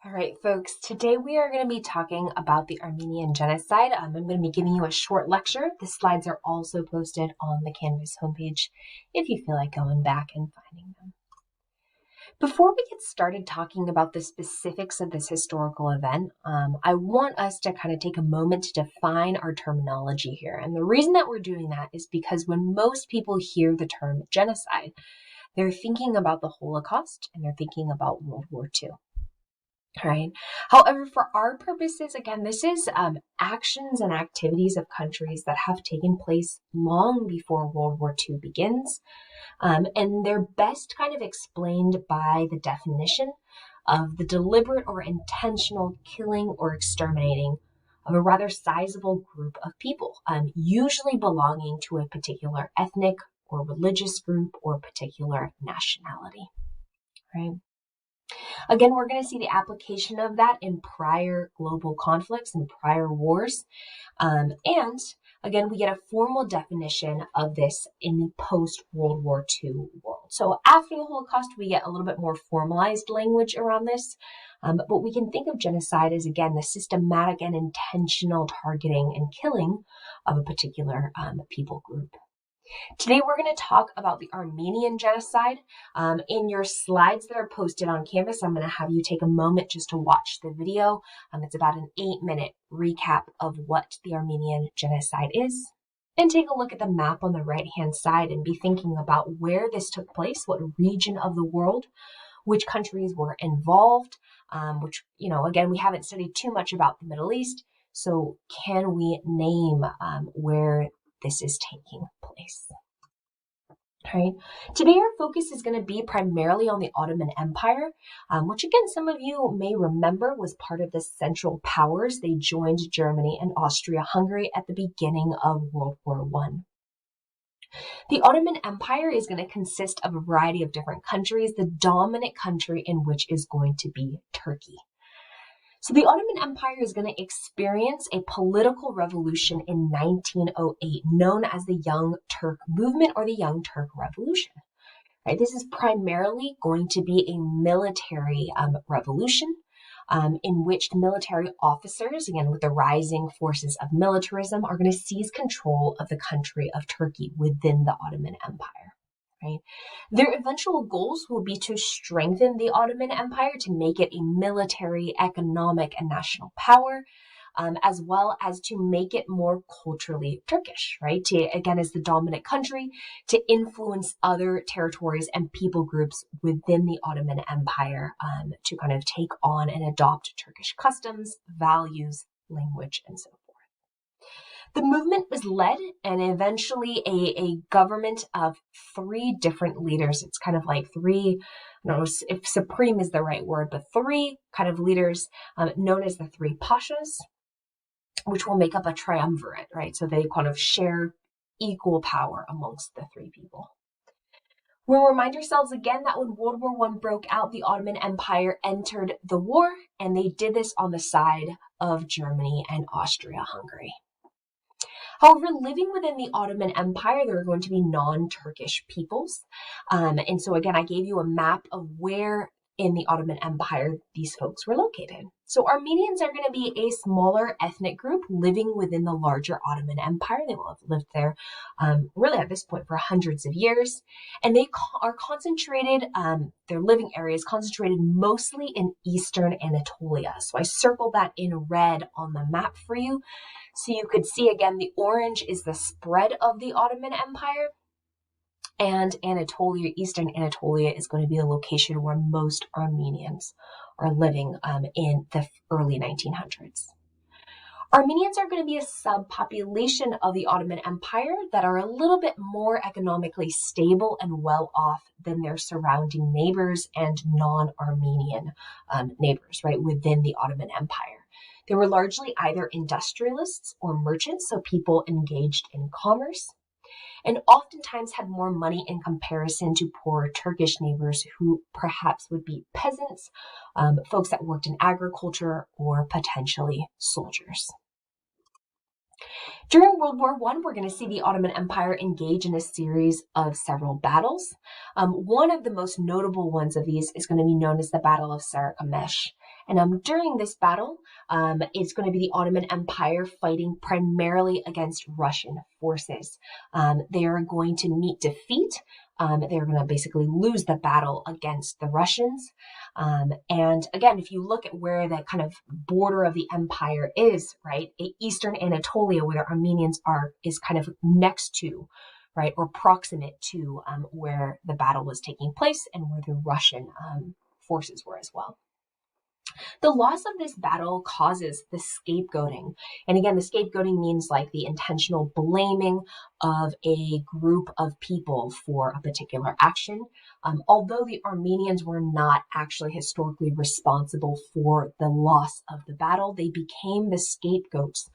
All right, folks, today we are going to be talking about the Armenian Genocide. I'm going to be giving you a short lecture. The slides are also posted on the Canvas homepage if you feel like going back and finding them. Before we get started talking about the specifics of this historical event, I want us to kind of take a moment to define our terminology here. And the reason that we're doing that is because when most people hear the term genocide, they're thinking about the Holocaust and they're thinking about World War II. Right. However, for our purposes, again, this is actions and activities of countries that have taken place long before World War II begins. And they're best kind of explained by the definition of the deliberate or intentional killing or exterminating of a rather sizable group of people, usually belonging to a particular ethnic or religious group or particular nationality. Right. Again, we're going to see the application of that in prior global conflicts and prior wars. And again, we get a formal definition of this in the post-World War II world. So after the Holocaust, we get a little bit more formalized language around this. But we can think of genocide as, again, the systematic and intentional targeting and killing of a particular people group. Today, we're going to talk about the Armenian Genocide. In your slides that are posted on Canvas, I'm going to have you take a moment just to watch the video. It's about an 8-minute recap of what the Armenian Genocide is. And take a look at the map on the right-hand side and be thinking about where this took place, what region of the world, which countries were involved, which, again, we haven't studied too much about the Middle East. So can we name where this is taking place? Right. Today, our focus is going to be primarily on the Ottoman Empire, which, again, some of you may remember was part of the Central Powers. They joined Germany and Austria-Hungary at the beginning of World War I. The Ottoman Empire is going to consist of a variety of different countries, the dominant country in which is going to be Turkey. So the Ottoman Empire is going to experience a political revolution in 1908, known as the Young Turk Movement or the Young Turk Revolution. Right? This is primarily going to be a military revolution in which military officers, again with the rising forces of militarism, are going to seize control of the country of Turkey within the Ottoman Empire. Right? Their eventual goals will be to strengthen the Ottoman Empire, to make it a military, economic, and national power, as well as to make it more culturally Turkish, right? To, again, as the dominant country, to influence other territories and people groups within the Ottoman Empire to kind of take on and adopt Turkish customs, values, language, and so forth. The movement was led and eventually a government of 3 different leaders. It's kind of like 3, I don't know if supreme is the right word, but 3 kind of leaders known as the 3 pashas, which will make up a triumvirate, right? So they kind of share equal power amongst the 3 people. We'll remind ourselves again that when World War I broke out, the Ottoman Empire entered the war, and they did this on the side of Germany and Austria-Hungary. However, living within the Ottoman Empire, there are going to be non-Turkish peoples. And so again, I gave you a map of where in the Ottoman Empire these folks were located. So Armenians are going to be a smaller ethnic group living within the larger Ottoman Empire. They will have lived there really at this point for hundreds of years. And they are concentrated, their living areas concentrated mostly in eastern Anatolia. So I circled that in red on the map for you. So you could see, again, the orange is the spread of the Ottoman Empire, and Anatolia, eastern Anatolia, is going to be the location where most Armenians are living in the early 1900s. Armenians are going to be a subpopulation of the Ottoman Empire that are a little bit more economically stable and well-off than their surrounding neighbors and non-Armenian neighbors, right, within the Ottoman Empire. They were largely either industrialists or merchants, so people engaged in commerce, and oftentimes had more money in comparison to poorer Turkish neighbors who perhaps would be peasants, folks that worked in agriculture, or potentially soldiers. During World War I, we're going to see the Ottoman Empire engage in a series of several battles. One of the most notable ones of these is going to be known as the Battle of Sarikamish. And during this battle, it's going to be the Ottoman Empire fighting primarily against Russian forces. They are going to meet defeat. They're going to basically lose the battle against the Russians. And again, if you look at where the kind of border of the empire is, right, Eastern Anatolia, where the Armenians are, is kind of next to, right, or proximate to where the battle was taking place and where the Russian forces were as well. The loss of this battle causes the scapegoating. And again, the scapegoating means like the intentional blaming of a group of people for a particular action. Although the Armenians were not actually historically responsible for the loss of the battle, they became the scapegoats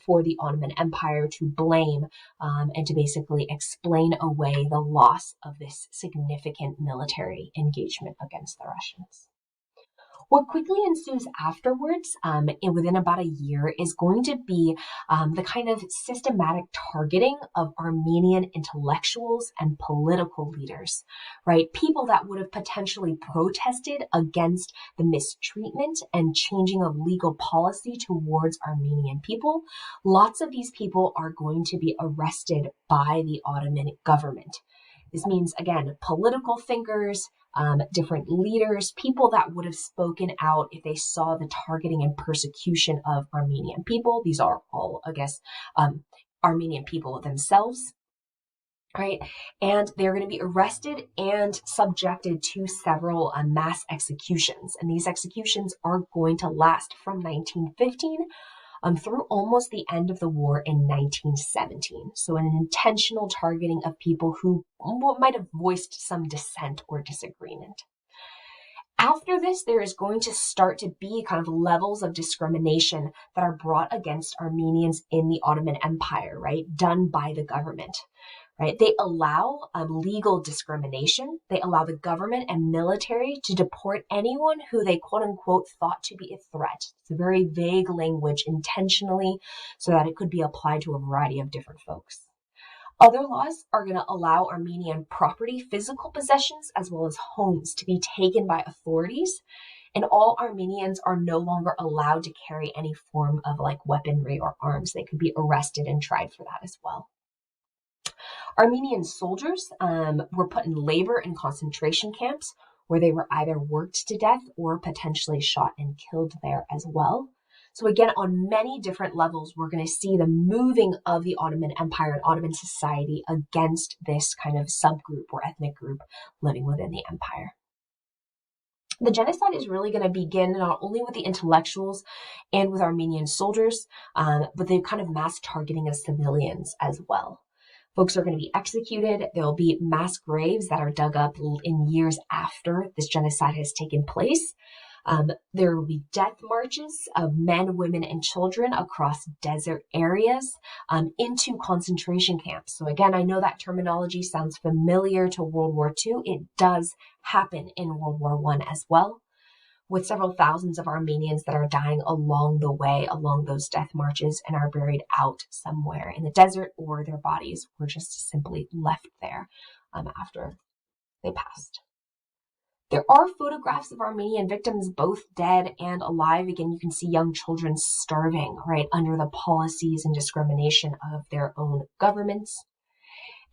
for the Ottoman Empire to blame and to basically explain away the loss of this significant military engagement against the Russians. What quickly ensues afterwards, within about a year, is going to be the kind of systematic targeting of Armenian intellectuals and political leaders, right? People that would have potentially protested against the mistreatment and changing of legal policy towards Armenian people. Lots of these people are going to be arrested by the Ottoman government. This means, again, political thinkers, different leaders, people that would have spoken out if they saw the targeting and persecution of Armenian people. These are all, I guess, Armenian people themselves, right? And they're going to be arrested and subjected to several mass executions. And these executions are going to last from 1915 through almost the end of the war in 1917. So an intentional targeting of people who might have voiced some dissent or disagreement. After this, there is going to start to be kind of levels of discrimination that are brought against Armenians in the Ottoman Empire, right? Done by the government. Right? They allow legal discrimination. They allow the government and military to deport anyone who they quote unquote thought to be a threat. It's a very vague language intentionally so that it could be applied to a variety of different folks. Other laws are going to allow Armenian property, physical possessions, as well as homes to be taken by authorities. And all Armenians are no longer allowed to carry any form of like weaponry or arms. They could be arrested and tried for that as well. Armenian soldiers were put in labor and concentration camps where they were either worked to death or potentially shot and killed there as well. So again, on many different levels, we're going to see the moving of the Ottoman Empire and Ottoman society against this kind of subgroup or ethnic group living within the empire. The genocide is really going to begin not only with the intellectuals and with Armenian soldiers, but the kind of mass targeting of civilians as well. Folks are going to be executed. There will be mass graves that are dug up in years after this genocide has taken place. There will be death marches of men, women, and children across desert areas into concentration camps. So again, I know that terminology sounds familiar to World War II. It does happen in World War I as well, with several thousands of Armenians that are dying along the way, along those death marches, and are buried out somewhere in the desert, or their bodies were just simply left there after they passed. There are photographs of Armenian victims, both dead and alive. Again, you can see young children starving, right, under the policies and discrimination of their own governments.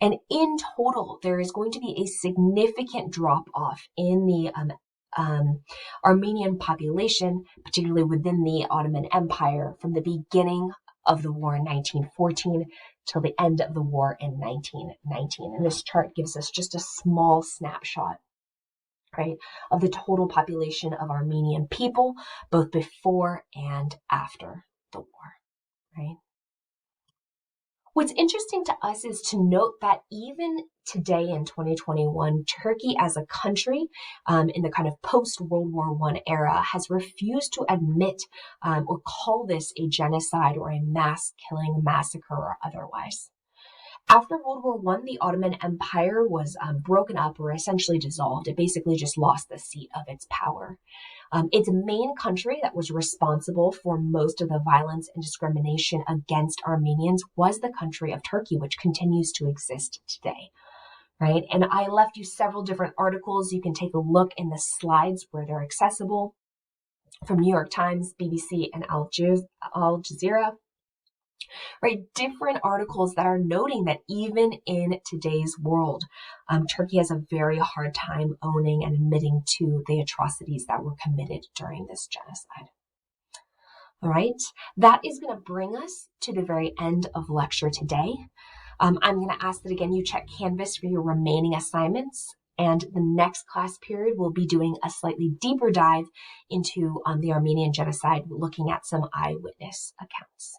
And in total, there is going to be a significant drop-off in the Armenian population, particularly within the Ottoman Empire, from the beginning of the war in 1914 till the end of the war in 1919. And this chart gives us just a small snapshot, right, of the total population of Armenian people, both before and after the war, right? What's interesting to us is to note that even today in 2021, Turkey as a country in the kind of post-World War I era has refused to admit or call this a genocide or a mass killing, massacre, or otherwise. After World War I, the Ottoman Empire was broken up or essentially dissolved. It basically just lost the seat of its power. Its main country that was responsible for most of the violence and discrimination against Armenians was the country of Turkey, which continues to exist today. Right? And I left you several different articles. You can take a look in the slides where they're accessible from New York Times, BBC, and Al Jazeera. Right? Different articles that are noting that even in today's world, Turkey has a very hard time owning and admitting to the atrocities that were committed during this genocide. All right, that is going to bring us to the very end of lecture today. I'm going to ask that again you check Canvas for your remaining assignments, and the next class period we'll be doing a slightly deeper dive into the Armenian Genocide, looking at some eyewitness accounts.